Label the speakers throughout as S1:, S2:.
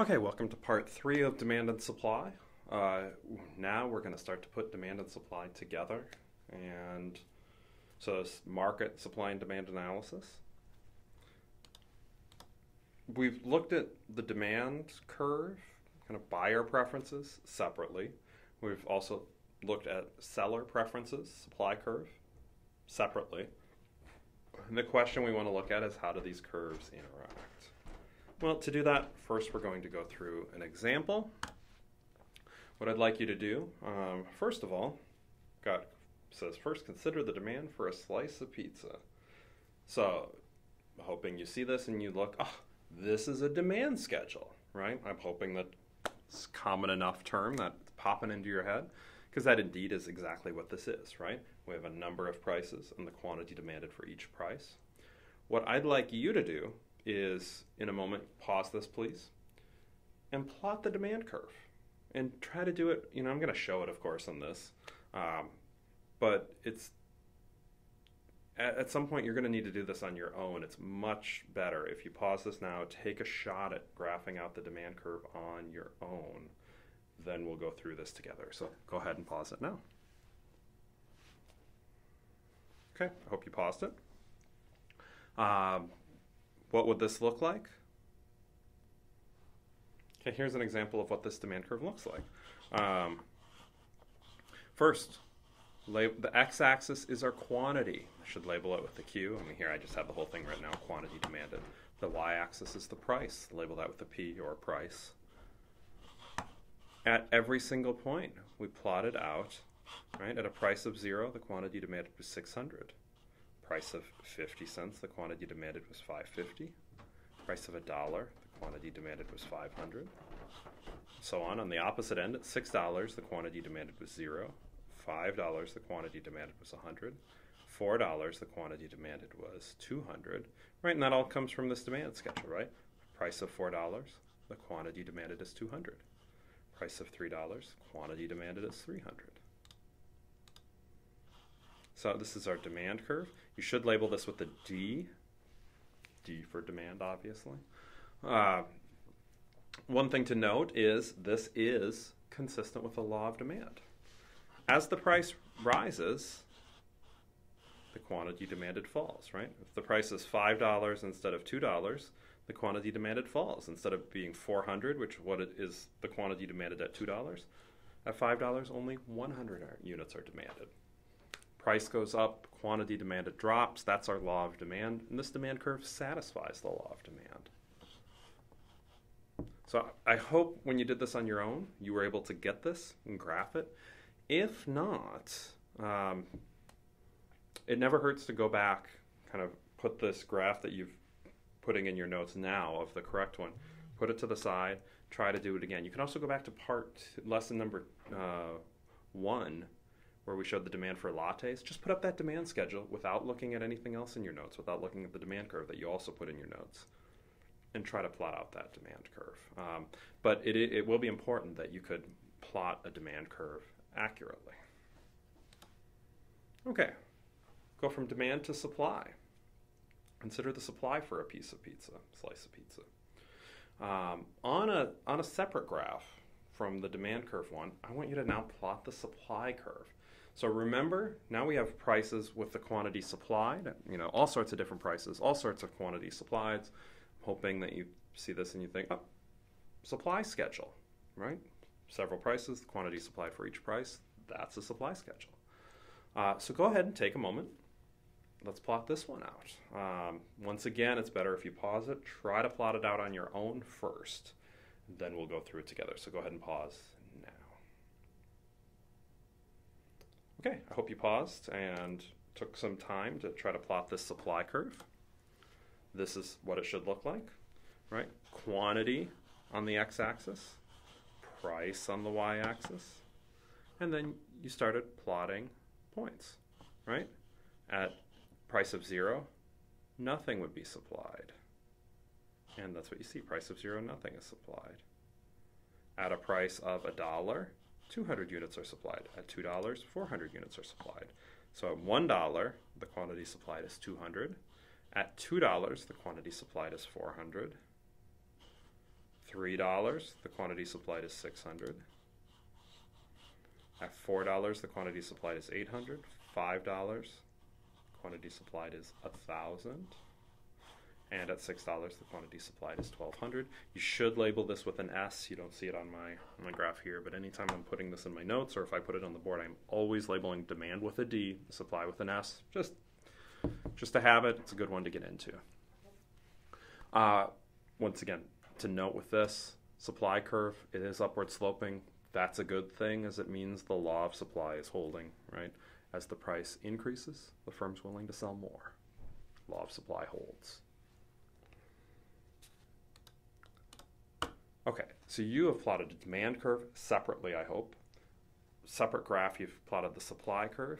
S1: Okay, welcome to part 3 of demand and supply. Now we're going to start to put demand and supply together. And so it's market supply and demand analysis. We've looked at the demand curve, kind of buyer preferences separately. We've also looked at seller preferences, supply curve, separately. And the question we want to look at is, how do these curves interact? Well, to do that, first we're going to go through an example. What I'd like you to do, first of all, says first consider the demand for a slice of pizza. So, hoping you see this and you look, oh, this is a demand schedule, right? I'm hoping that it's a common enough term that's popping into your head, because that indeed is exactly what this is, right? We have a number of prices and the quantity demanded for each price. What I'd like you to do is, in a moment, pause this please, and plot the demand curve. And try to do it, I'm going to show it, of course, on this, but it's, at some point you're going to need to do this on your own. It's much better if you pause this now, take a shot at graphing out the demand curve on your own. Then we'll go through this together. So go ahead and pause it now. Okay, I hope you paused it. What would this look like? Okay, here's an example of what this demand curve looks like. First, the x-axis is our quantity. I should label it with the Q. Here I just have the whole thing written out, quantity demanded. The y-axis is the price. Label that with the P, or price. At every single point, we plotted out, right? At a price of 0, the quantity demanded was 600. Price of 50 cents, the quantity demanded was 550. Price of $1, the quantity demanded was 500. So on. On the opposite end, at $6, the quantity demanded was 0. $5, the quantity demanded was 100. $4, the quantity demanded was 200. Right, and that all comes from this demand schedule, right? Price of $4, the quantity demanded is 200. Price of $3, quantity demanded is 300. So this is our demand curve. You should label this with the D. D for demand, obviously. One thing to note is this is consistent with the law of demand. As the price rises, the quantity demanded falls, right? If the price is $5 instead of $2, the quantity demanded falls. Instead of being 400, which what it is the quantity demanded at $2, at $5 only 100 units are demanded. Price goes up, quantity demanded drops. That's our law of demand, and this demand curve satisfies the law of demand. So I hope when you did this on your own, you were able to get this and graph it. If not, it never hurts to go back, kind of put this graph that you've putting in your notes now of the correct one, put it to the side, try to do it again. You can also go back to lesson number 1, where we showed the demand for lattes. Just put up that demand schedule without looking at anything else in your notes, without looking at the demand curve that you also put in your notes, and try to plot out that demand curve. But it will be important that you could plot a demand curve accurately. Okay, go from demand to supply. Consider the supply for a piece of pizza, slice of pizza. On a separate graph from the demand curve one, I want you to now plot the supply curve. So remember, now we have prices with the quantity supplied, all sorts of different prices, all sorts of quantity supplied. I'm hoping that you see this and you think, oh, supply schedule, right? Several prices, the quantity supplied for each price, that's a supply schedule. So go ahead and take a moment. Let's plot this one out. Once again, it's better if you pause it. Try to plot it out on your own first. Then we'll go through it together. So go ahead and pause now. Okay, I hope you paused and took some time to try to plot this supply curve. This is what it should look like, right? Quantity on the x-axis, price on the y-axis, and then you started plotting points, right? At price of 0, nothing would be supplied. And that's what you see, price of 0, nothing is supplied. At a price of $1, 200 units are supplied. At $2, 400 units are supplied. So at $1, the quantity supplied is 200. At $2, the quantity supplied is 400. $3, the quantity supplied is 600. At $4, the quantity supplied is 800. $5, quantity supplied is 1,000. And at $6, the quantity supplied is 1,200. You should label this with an S. You don't see it on my graph here, but anytime I'm putting this in my notes or if I put it on the board, I'm always labeling demand with a D, supply with an S. Just a habit. It's a good one to get into. Once again, to note with this, supply curve, it is upward sloping. That's a good thing, as it means the law of supply is holding, right? As the price increases, the firm's willing to sell more. Law of supply holds. Okay, so you have plotted a demand curve separately, I hope. Separate graph, you've plotted the supply curve.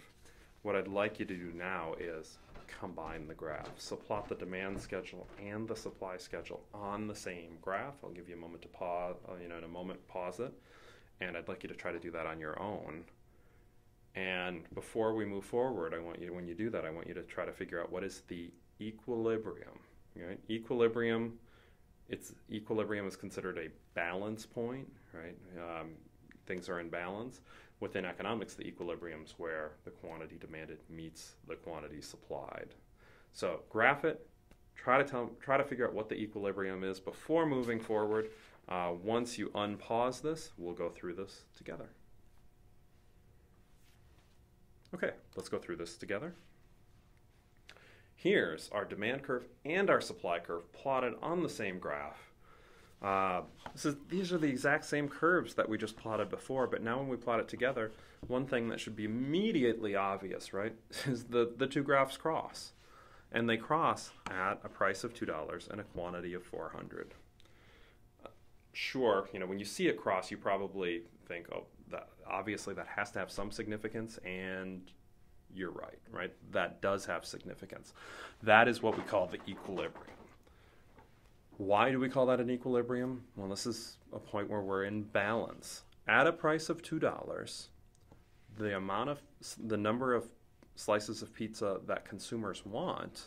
S1: What I'd like you to do now is combine the graphs. So plot the demand schedule and the supply schedule on the same graph. I'll give you a moment to pause, in a moment, pause it. And I'd like you to try to do that on your own. And before we move forward, when you do that, I want you to try to figure out what is the equilibrium. Right? Equilibrium is considered a balance point, right? Things are in balance. Within economics, the equilibrium is where the quantity demanded meets the quantity supplied. So graph it. Try to figure out what the equilibrium is before moving forward. Once you unpause this, we'll go through this together. Okay, let's go through this together. Here's our demand curve and our supply curve plotted on the same graph. These are the exact same curves that we just plotted before, but now when we plot it together, one thing that should be immediately obvious, right, is the two graphs cross. And they cross at a price of $2 and a quantity of 400. Sure, when you see it cross, you probably think, oh, obviously that has to have some significance, and you're right? That does have significance. That is what we call the equilibrium. Why do we call that an equilibrium? Well, this is a point where we're in balance. At a price of $2, the number of slices of pizza that consumers want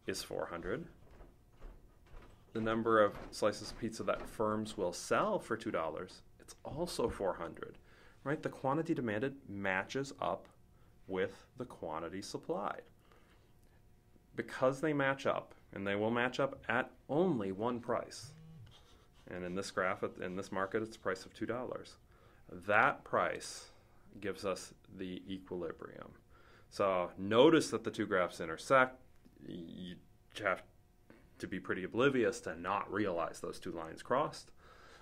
S1: is 400. The number of slices of pizza that firms will sell for $2, it's also 400. Right? The quantity demanded matches up with the quantity supplied. Because they match up, and they will match up at only one price. And in this graph, in this market, it's a price of $2. That price gives us the equilibrium. So notice that the two graphs intersect. You have to be pretty oblivious to not realize those two lines crossed.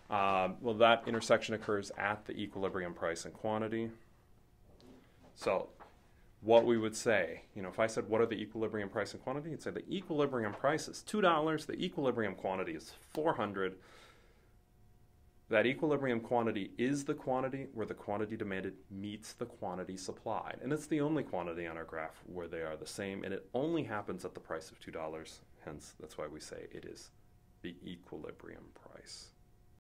S1: Well, that intersection occurs at the equilibrium price and quantity. So what we would say, if I said what are the equilibrium price and quantity, you'd say the equilibrium price is $2, the equilibrium quantity is 400. That equilibrium quantity is the quantity where the quantity demanded meets the quantity supplied. And it's the only quantity on our graph where they are the same, and it only happens at the price of $2. Hence, that's why we say it is the equilibrium price.